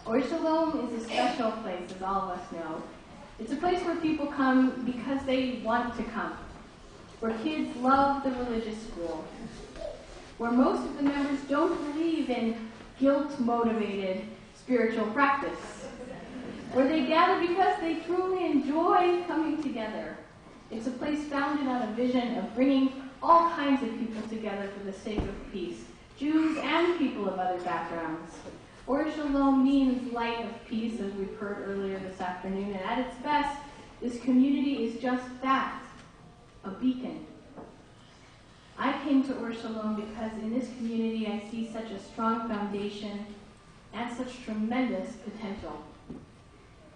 Or Shalom is a special place, as all of us know. It's a place where people come because they want to come, where kids love the religious school, where most of the members don't believe in guilt-motivated spiritual practice, where they gather because they truly enjoy coming together. It's a place founded on a vision of bringing all kinds of people together for the sake of peace, Jews and people of other backgrounds. Or Shalom means light of peace, as we've heard earlier this afternoon, and at its best, this community is just that, a beacon. I came to Or Shalom because in this community I see such a strong foundation and such tremendous potential.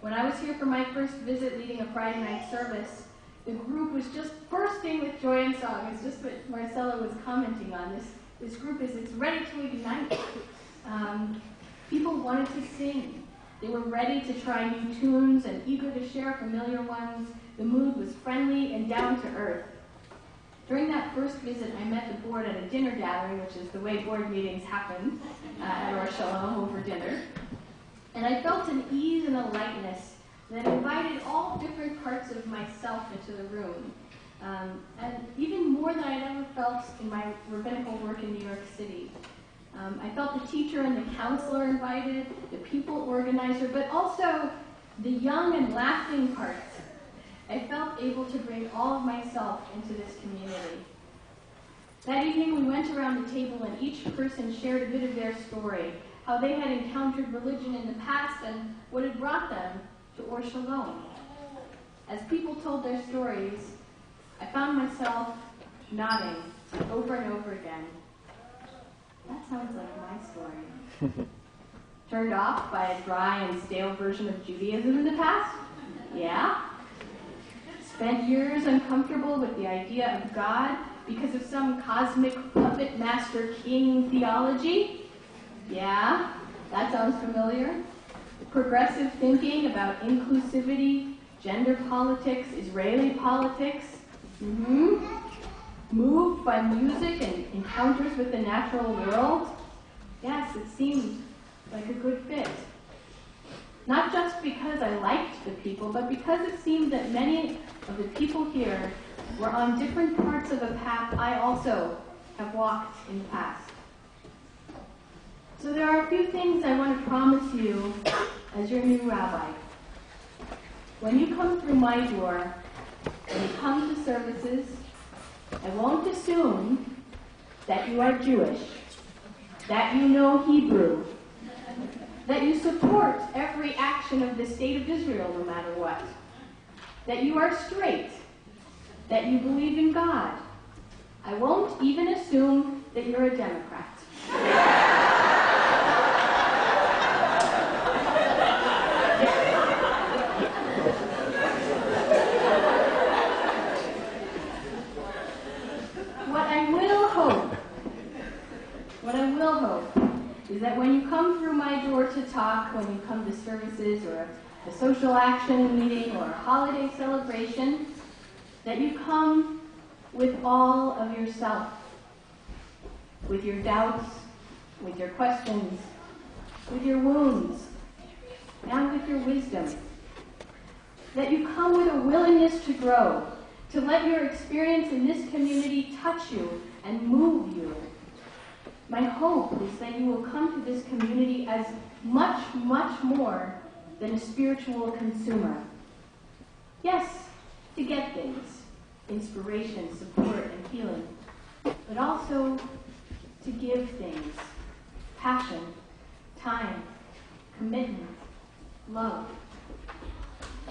When I was here for my first visit leading a Friday night service, the group was just bursting with joy and song. It's just what Marcella was commenting on. This group it's ready to ignite. People wanted to sing. They were ready to try new tunes and eager to share familiar ones. The mood was friendly and down to earth. During that first visit, I met the board at a dinner gathering, which is the way board meetings happen at Or Shalom over dinner. And I felt an ease and a lightness that invited all different parts of myself into the room. And even more than I had ever felt in my rabbinical work in New York City. I felt the teacher and the counselor invited, the people organizer, but also the young and laughing parts. I felt able to bring all of myself into this community. That evening we went around the table and each person shared a bit of their story, how they had encountered religion in the past and what had brought them to Or Shalom. As people told their stories, I found myself nodding over and over again. That sounds like my story. Turned off by a dry and stale version of Judaism in the past? Yeah. Spent years uncomfortable with the idea of God because of some cosmic puppet master king theology? Yeah, that sounds familiar. Progressive thinking about inclusivity, gender politics, Israeli politics. Moved by music and encounters with the natural world? Yes, it seemed like a good fit. Not just because I liked the people, but because it seemed that many of the people here were on different parts of a path I also have walked in the past. So there are a few things I want to promise you as your new rabbi. When you come through my door, when you come to services, I won't assume that you are Jewish, that you know Hebrew, that you support every action of the state of Israel no matter what, that you are straight, that you believe in God. I won't even assume that you're a Democrat. What I will hope is that when you come through my door to talk, when you come to services or a social action meeting or a holiday celebration, that you come with all of yourself, with your doubts, with your questions, with your wounds, and with your wisdom. That you come with a willingness to grow, to let your experience in this community touch you and move you. My hope is that you will come to this community as much, much more than a spiritual consumer. Yes, to get things, inspiration, support, and healing, but also to give things, passion, time, commitment, love.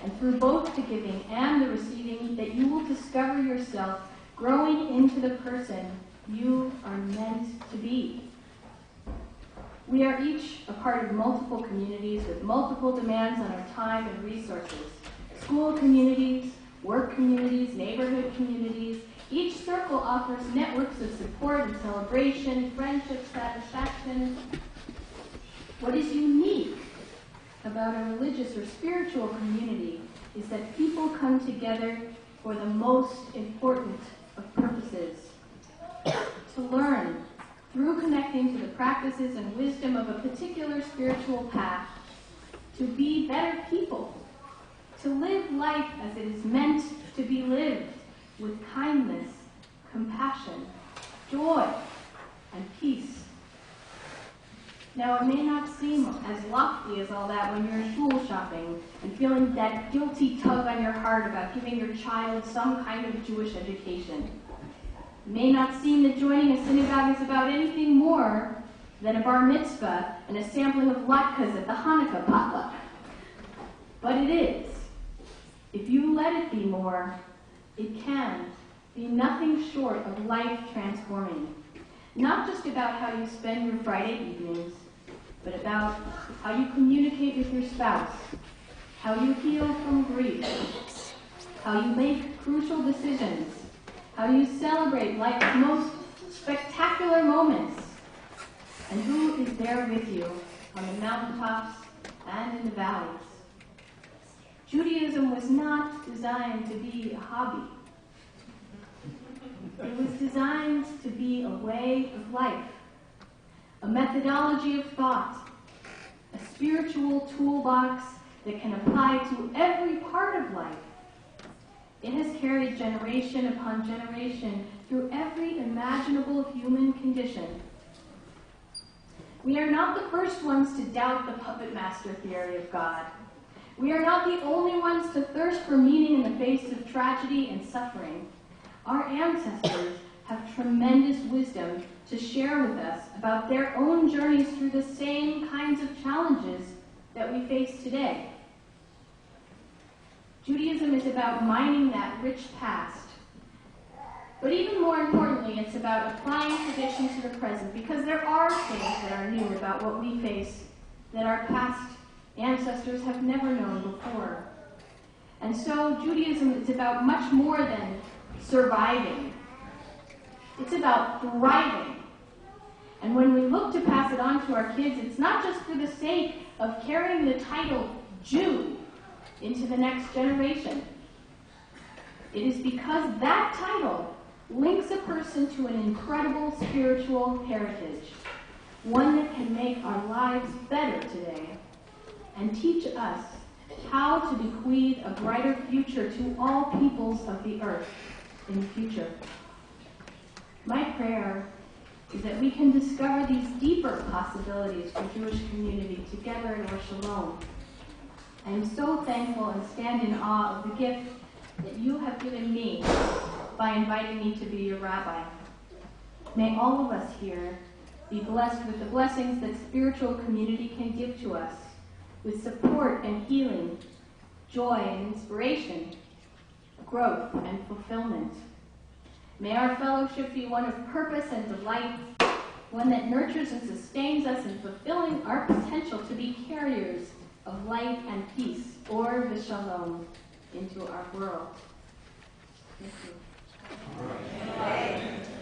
And through both the giving and the receiving, that you will discover yourself growing into the person you are meant to be. We are each a part of multiple communities with multiple demands on our time and resources. School communities, work communities, neighborhood communities. Each circle offers networks of support and celebration, friendship, satisfaction. What is unique about a religious or spiritual community is that people come together for the most important of purposes. To learn, through connecting to the practices and wisdom of a particular spiritual path, to be better people, to live life as it is meant to be lived, with kindness, compassion, joy, and peace. Now, it may not seem as lofty as all that when you're school shopping and feeling that guilty tug on your heart about giving your child some kind of Jewish education. It may not seem that joining a synagogue is about anything more than a bar mitzvah and a sampling of latkes at the Hanukkah potluck. But it is. If you let it be more, it can be nothing short of life-transforming. Not just about how you spend your Friday evenings, but about how you communicate with your spouse, how you heal from grief, how you make crucial decisions, how you celebrate life's most spectacular moments, and who is there with you on the mountaintops and in the valleys. Judaism was not designed to be a hobby. It was designed to be a way of life, a methodology of thought, a spiritual toolbox that can apply to every part of life. It has carried generation upon generation through every imaginable human condition. We are not the first ones to doubt the puppet master theory of God. We are not the only ones to thirst for meaning in the face of tragedy and suffering. Our ancestors have tremendous wisdom to share with us about their own journeys through the same kinds of challenges that we face today. Judaism is about mining that rich past. But even more importantly, it's about applying tradition to the present, because there are things that are new about what we face that our past ancestors have never known before. And so Judaism is about much more than surviving. It's about thriving. And when we look to pass it on to our kids, it's not just for the sake of carrying the title Jew into the next generation. It is because that title links a person to an incredible spiritual heritage, one that can make our lives better today and teach us how to bequeath a brighter future to all peoples of the earth in the future. My prayer is that we can discover these deeper possibilities for Jewish community together in our Shalom. I am so thankful and stand in awe of the gift that you have given me by inviting me to be your rabbi. May all of us here be blessed with the blessings that spiritual community can give to us, with support and healing, joy and inspiration, growth and fulfillment. May our fellowship be one of purpose and delight, one that nurtures and sustains us in fulfilling our potential to be carriers of light and peace, or the Shalom, into our world. Thank you.